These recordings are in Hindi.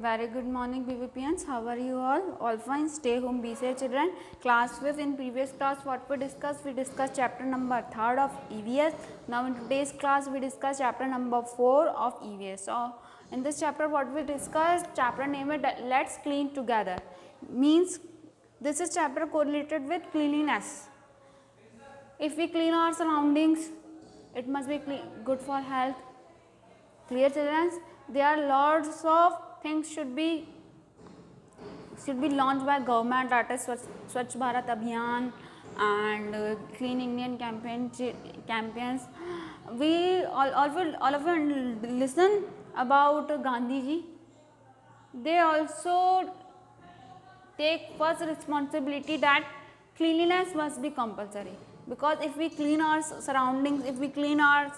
Very good morning, BVPNs. How are you all? All fine. Stay home. Be safe, children. Class 5. In previous class, what we discussed? We discussed chapter number 3 of EVS. Now, in today's class, we discuss chapter number 4 of EVS. So, in this chapter, what we discussed? Chapter name is Let's Clean Together. Means this is chapter correlated with cleanliness. If we clean our surroundings, it must be good for health. Clear, children? There are lots of things should be launched by government, that is Swachh Bharat Abhiyan and Clean Indian campaigns. We all of you listen about Gandhi ji. They also take first responsibility that cleanliness must be compulsory, because if we clean our surroundings, if we clean our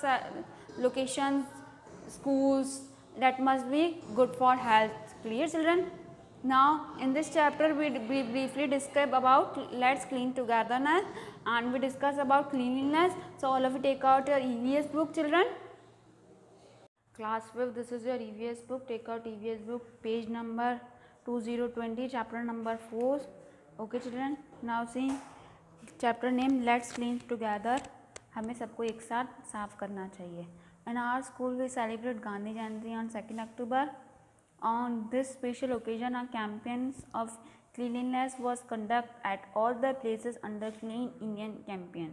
locations, schools, that must be good for health. Clear, children? Now in this chapter we briefly discuss about let's clean togetherness, and we discuss about cleanliness. So all of you take out your EVS book, children. Class 5, this is your EVS book. Take out EVS book, page number 2020, chapter number 4. Okay, children. Now see chapter name let's clean together. हमें सबको एक साथ साफ करना चाहिए. In our school we celebrate Gandhi Jayanti on 2nd October. On this special occasion, a campaign of cleanliness was conducted at all the places under Clean Indian campaign.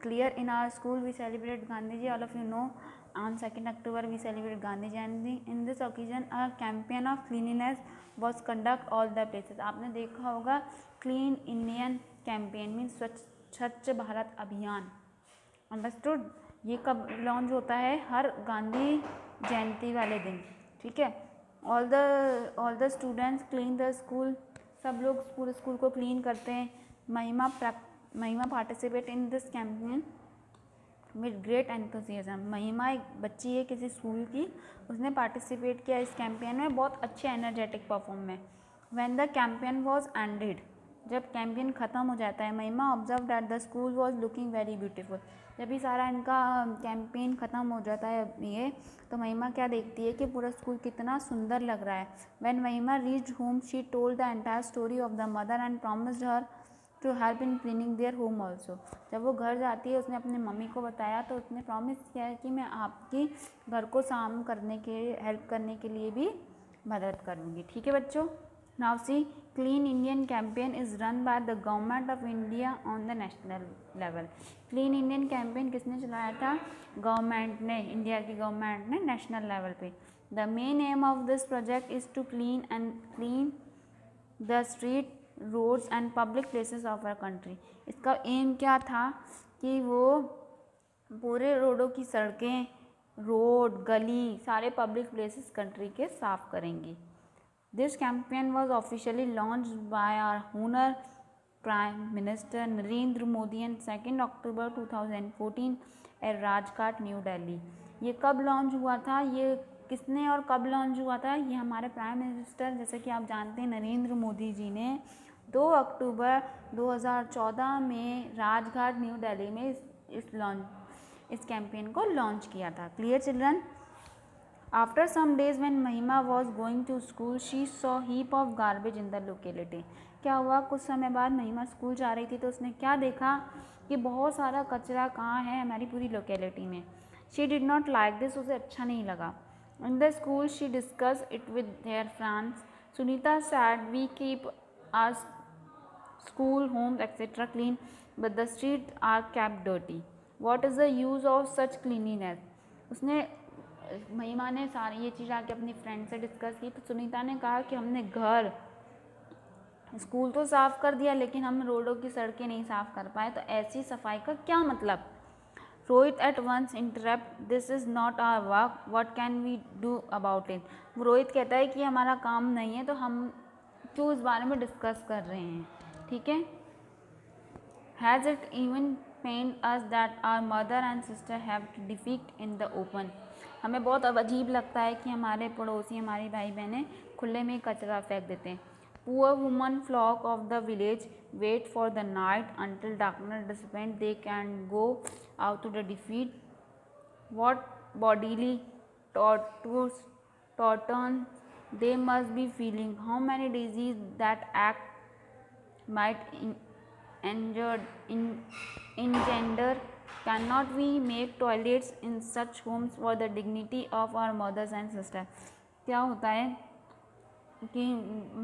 Clear? In our school we celebrate Gandhi ji. All of you know, on 2nd October we celebrate Gandhi Jayanti. In this occasion, a campaign of cleanliness was conducted all the places. आपने देखा होगा Clean Indian campaign means स्वच्छ भारत अभियान. Understood? ये कब लॉन्च होता है? हर गांधी जयंती वाले दिन. ठीक है. All the students clean the school. सब लोग पूरे स्कूल को क्लीन करते हैं. महिमा participate in this campaign with great enthusiasm. महिमा एक बच्ची है किसी स्कूल की, उसने पार्टिसिपेट किया इस कैंपेन में बहुत अच्छे एनर्जेटिक परफॉर्म में. When the campaign was ended, जब कैंपेन ख़त्म हो जाता है, महिमा observe that the school was looking very beautiful. जब भी सारा इनका कैंपेन ख़त्म हो जाता है ये, तो महिमा क्या देखती है कि पूरा स्कूल कितना सुंदर लग रहा है. When Mahima reached home she told the entire story of the mother and promised her to help in cleaning their home also. जब वो घर जाती है, उसने अपनी मम्मी को बताया, तो उसने प्रॉमिस किया है कि मैं आपकी घर को साफ करने के हेल्प करने के लिए भी मदद करूँगी. ठीक है बच्चों. Now see, Clean Indian campaign is run by the government of India on the national level. Clean Indian campaign किसने चलाया था? गवर्नमेंट ने, इंडिया की गवर्नमेंट ने नेशनल लेवल पे. The main aim of this project is to clean the street, roads and public places of our country. इसका एम क्या था कि वो पूरे रोडों की सड़कें, रोड, गली, सारे पब्लिक प्लेसेस कंट्री के साफ करेंगी. This campaign was officially launched by our Honor Prime Minister Narendra Modi on 2nd October 2014 at Rajghat, New Delhi. ये कब लॉन्च हुआ था? ये किसने और कब लॉन्च हुआ था? ये हमारे प्राइम मिनिस्टर, जैसे कि आप जानते हैं, नरेंद्र मोदी जी ने 2 अक्टूबर 2014 में राजघाट न्यू दिल्ली में इस कैंपेन को लॉन्च किया था. Clear children? After some days when Mahima was going to school, she saw heap of garbage in the locality. क्या हुआ? कुछ समय बाद महिमा स्कूल जा रही थी, तो उसने क्या देखा कि बहुत सारा कचरा कहाँ है? हमारी पूरी लोकेलिटी में. She did not like this. उसे अच्छा नहीं लगा. In the school she discussed it with their friends. Sunita said, we keep our school, homes, etc. clean, but the streets are kept dirty. What is the use of such cleanliness? उसने महिमा ने सारी ये चीज़ आके अपनी फ्रेंड से डिस्कस की, तो सुनीता ने कहा कि हमने घर, स्कूल तो साफ़ कर दिया, लेकिन हम रोडों की सड़कें नहीं साफ़ कर पाए, तो ऐसी सफाई का क्या मतलब? Rohit at once interrupt, this is not our work, what can we do about it. Rohit कहता है कि हमारा काम नहीं है, तो हम क्यों इस बारे में डिस्कस कर रहे हैं. ठीक है. Has it even pain us that our mother and sister have to defecate in the open. हमें बहुत अब अजीब लगता है कि हमारे पड़ोसी, हमारी भाई बहनें खुले में कचरा फेंक देते हैं. Poor women flock of the village wait for the night until darkness dissipate they can go out to the defecate. What bodily tortures they must be feeling. How many diseases that act might engender. Cannot we make toilets in such homes for the dignity of our mothers and sisters? क्या होता है कि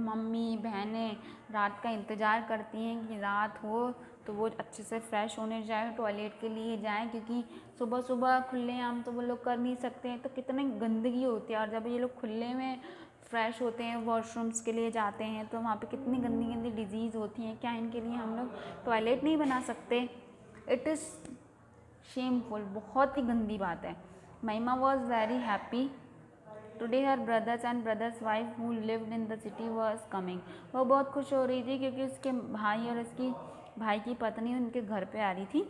मम्मी बहनें रात का इंतज़ार करती हैं कि रात हो तो वो अच्छे से फ्रेश होने जाए, टॉयलेट के लिए जाएं, क्योंकि सुबह सुबह खुले आम तो वो लोग कर नहीं सकते हैं, तो कितनी गंदगी होती है। और जब ये लोग खुले में फ्रेश होते हैं, वॉशरूम्स के लिए जाते हैं, तो वहाँ पे कितनी गंदी गंदी डिजीज़ होती हैं। क्या इनके लिए हम लोग टॉयलेट नहीं बना सकते? इट इज़ शेमफुल, बहुत ही गंदी बात है। महिमा was very happy today her brothers and brother's wife who lived in the city was coming. वो बहुत खुश हो रही थी क्योंकि उसके भाई और उसकी भाई की पत्नी उनके घर पे आ रही थी।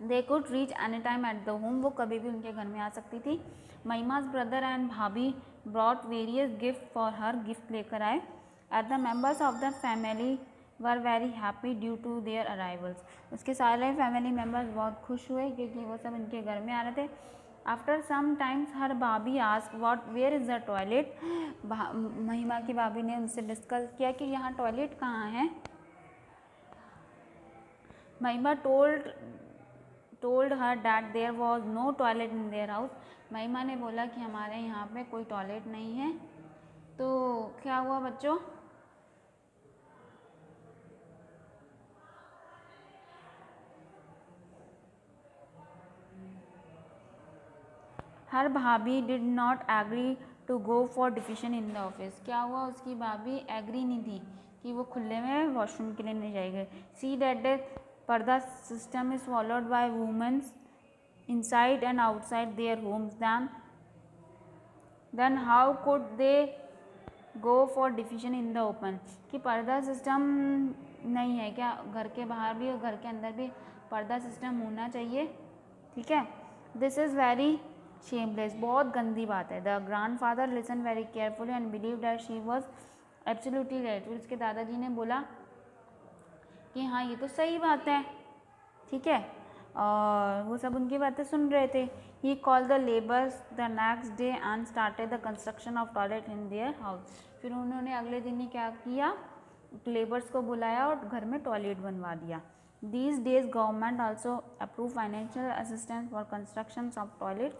They could reach any time at the home, वो कभी भी उनके घर में आ सकती थी। Mahima's brother and bhabhi brought various gift for her, gift लेकर आए। At the members of the family were very happy due to their arrivals. उसके सारे फैमिली मेम्बर्स बहुत खुश हुए क्योंकि वो सब उनके घर में आ रहे थे। After some times her bhabhi ask what where is the toilet. Mahima की भाभी ने उनसे डिस्कस किया कि यहाँ टॉयलेट कहाँ है। Mahima told her that there was no toilet in their house. Mahima ने बोला कि हमारे यहाँ पे कोई टॉयलेट नहीं है। तो क्या हुआ बच्चों? Her bhabhi did not agree to go for defecation in the office. क्या हुआ? उसकी भाभी एग्री नहीं थी कि वो खुले में वॉशरूम के लिए नहीं जाएगी। See that purdah system is followed by womens inside and outside their homes, then how could they go for division in the open। कि पर्दा सिस्टम नहीं है क्या? घर के बाहर भी और घर के अंदर भी पर्दा सिस्टम होना चाहिए, ठीक है। दिस इज़ वेरी शेमलेस, बहुत गंदी बात है। The grand father listen very carefully and believe that she was absolutely right. फिर उसके दादाजी ने बोला कि हाँ ये तो सही बात है, ठीक है, और वो सब उनकी बातें सुन रहे थे। He call the labours the next day and started the construction of toilet in their house. फिर उन्होंने अगले दिन ही क्या किया? लेबर्स को बुलाया और घर में टॉयलेट बनवा दिया। These days government also approve financial assistance for construction of toilet.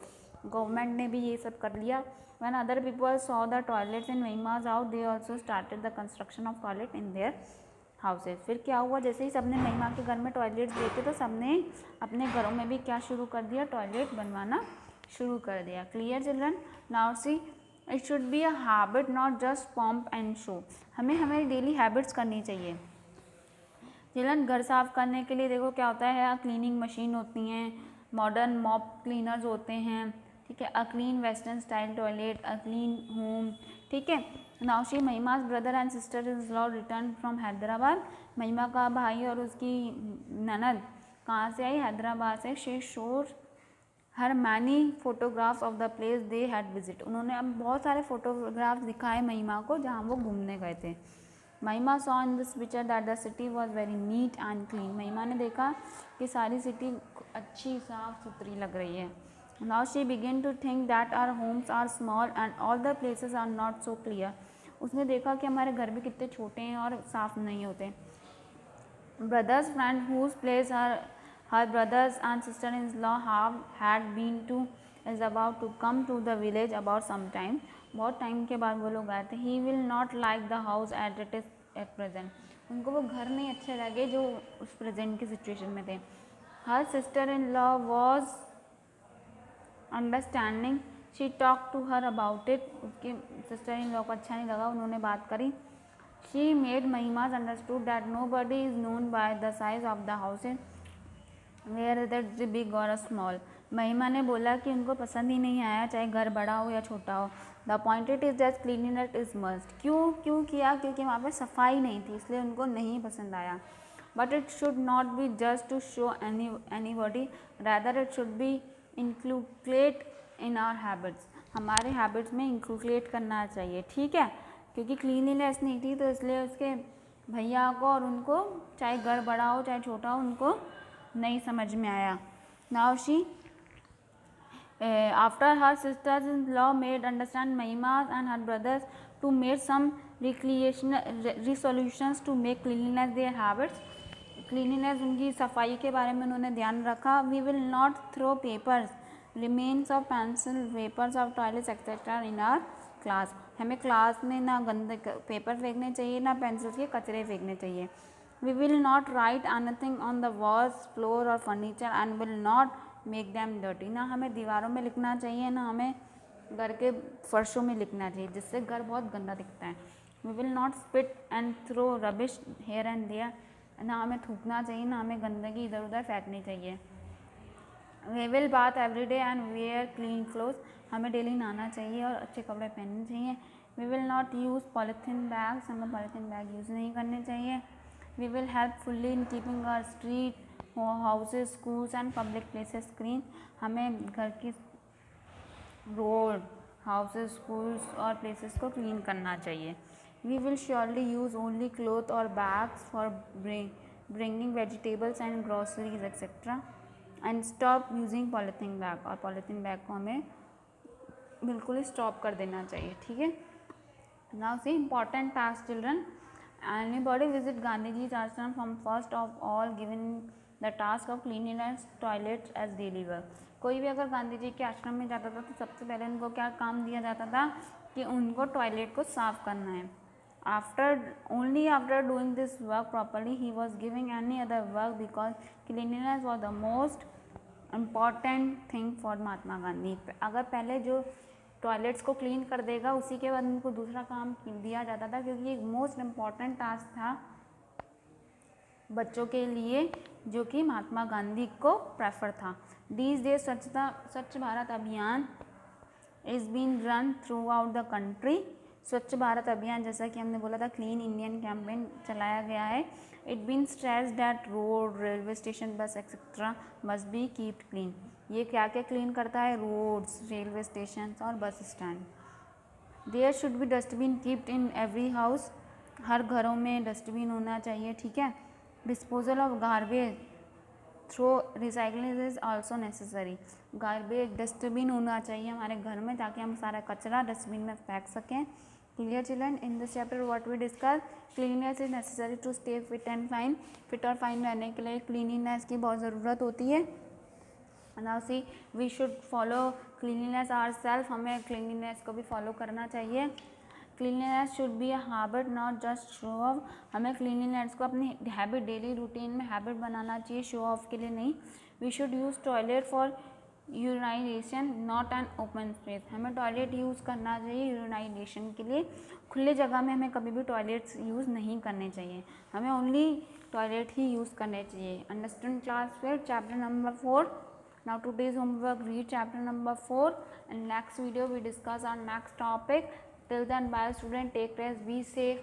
Government ने भी ये सब कर लिया। When other people saw the toilets in Mahima's house they also started the construction of toilet in their houses. फिर क्या हुआ? जैसे ही सबने महिमा के घर में टॉयलेट्स देखे तो सबने अपने घरों में भी क्या शुरू कर दिया? टॉयलेट बनवाना शुरू कर दिया। Clear children? Now see it should be a habit not just pomp and show. हमें हमारी डेली हैबिट्स करनी चाहिए। चिल्ड्रन, घर साफ़ करने के लिए देखो क्या होता है, क्लीनिंग मशीन होती हैं, मॉडर्न मॉप क्लीनर्स होते हैं, ठीक है, a clean western style toilet, a clean home, ठीक है। Now she Mahima's brother and sister in law return from Hyderabad. Mahima का भाई और उसकी ननद कहाँ से आई? हैदराबाद से। She showed her many photographs of the place they had visit. उन्होंने अब बहुत सारे फोटोग्राफ्स दिखाए महिमा को जहाँ वो घूमने गए थे। महिमा saw in this picture that the city was very neat and clean. महिमा ने देखा कि सारी सिटी अच्छी साफ सुथरी लग रही है। Now she begin to think that our homes are small and all the places are not so clear. उसने देखा कि हमारे घर भी कितने छोटे हैं और साफ़ नहीं होते। Brothers friend whose place her brothers and sister-in-law have had been to is about to come to the village about some time। बहुत टाइम के बाद वो लोग आए थे। he will not like the house as it is at present। उनको वो घर नहीं अच्छे लगे जो उस प्रेजेंट की सिचुएशन में थे। her sister-in-law was understanding, she talk to her about it. उसके सिस्टर इन लॉ को अच्छा नहीं लगा, उन्होंने बात करी। She made Mahima's understood that nobody is known by the size of the house where is that big और स्मॉल। महिमा ने बोला कि उनको पसंद ही नहीं आया चाहे घर बड़ा हो या छोटा हो। The pointed is that cleanliness is must. क्यों किया? क्योंकि वहाँ पे सफाई नहीं थी, इसलिए उनको नहीं पसंद आया। But it should not be just to show anybody, rather it should be included in our habits. हमारे हैबिट्स में इंक्लूडेट करना चाहिए, ठीक है। क्योंकि क्लीनिनेस नहीं थी तो इसलिए उसके भैया को और उनको चाहे घर बड़ा हो चाहे छोटा हो उनको नहीं समझ में आया। Now she After her sisters-in-law made understand Mahima and her brothers to make some resolutions to make cleanliness their habits. Cleanliness उनकी सफाई के बारे में उन्होंने ध्यान रखा. We will not throw papers, remains of pencil, wrappers of toilets etcetera in our class. हमें क्लास में ना गंदे पेपर फेंकने चाहिए, ना पेंसिल के कचरे फेंकने चाहिए. We will not write anything on the walls, floor और furniture and will not make them dirty. ना हमें दीवारों में लिखना चाहिए, ना हमें घर के फर्शों में लिखना चाहिए, जिससे घर बहुत गंदा दिखता है. We will not spit and throw rubbish here and there. ना हमें थूकना चाहिए, ना हमें गंदगी इधर उधर फेंकनी चाहिए. We will bath every day and wear clean cloth. हमें डेली नहाना चाहिए और अच्छे कपड़े पहनने चाहिए. We will not use polythene bags. हमें पॉलीथीन बैग यूज़ नहीं करने चाहिए. We will help fully in keeping our street, houses, schools and public places clean. हमें घर की रोड, हाउसेज, स्कूल्स और प्लेसेस को क्लीन करना चाहिए. We will surely use only cloth or bags for bringing vegetables and groceries etc. and stop using polythene bag. और polythene bag को हमें बिल्कुल ही स्टॉप कर देना चाहिए. ठीक है. Now see important task children. Anybody visit Gandhiji's ashram from first of all given the task of cleanliness toilets as daily work. कोई भी अगर गांधी जी के आश्रम में जाता था तो सबसे पहले उनको क्या काम दिया जाता था कि उनको टॉयलेट को साफ करना है. Only after doing this work properly he was giving any other work because cleanliness was the most important thing for Mahatma Gandhi. अगर पहले जो टॉयलेट्स को क्लीन कर देगा उसी के बाद उनको दूसरा काम दिया जाता था, क्योंकि ये मोस्ट इम्पॉर्टेंट टास्क था बच्चों के लिए, जो कि महात्मा गांधी को प्रेफर था. These days स्वच्छ भारत अभियान is being run throughout the country. स्वच्छ भारत अभियान, जैसा कि हमने बोला था, क्लीन इंडियन कैंपेन चलाया गया है. It been stress that road, railway station, bus etcetera must be kept clean. ये क्या क्या क्लीन करता है? रोड्स, रेलवे स्टेशन और bus stand. There should be dustbin kept in every house. हर घरों में डस्टबिन होना चाहिए. ठीक है. Disposal of garbage through recycling is also necessary. Garbage dustbin होना चाहिए हमारे घर में, ताकि हम सारा कचरा डस्टबिन में फेंक सकें. Clear children? In this chapter what we discuss, cleanness is necessary to stay fit and fine. Fit और फाइन रहने के लिए क्लीनिनेस की बहुत ज़रूरत होती है. Now see we should follow cleanliness ourselves. हमें क्लीनिनेस को भी फॉलो करना चाहिए. Cleanliness should be a habit not just show off. हमें क्लीनिनेस को अपनी हैबिट, डेली रूटीन में हैबिट बनाना चाहिए, शो ऑफ के लिए नहीं. We should use toilet for urinization not an open space. हमें टॉयलेट यूज़ करना चाहिए यूरिनाइजेशन के लिए. खुले जगह में हमें कभी भी टॉयलेट्स यूज़ नहीं करने चाहिए. हमें ओनली टॉयलेट ही यूज़ करने चाहिए. Understand class 5 chapter number 4. Now today's homework, read chapter number 4 and next video we discuss our next topic. Till then, bye student, take rest, be safe.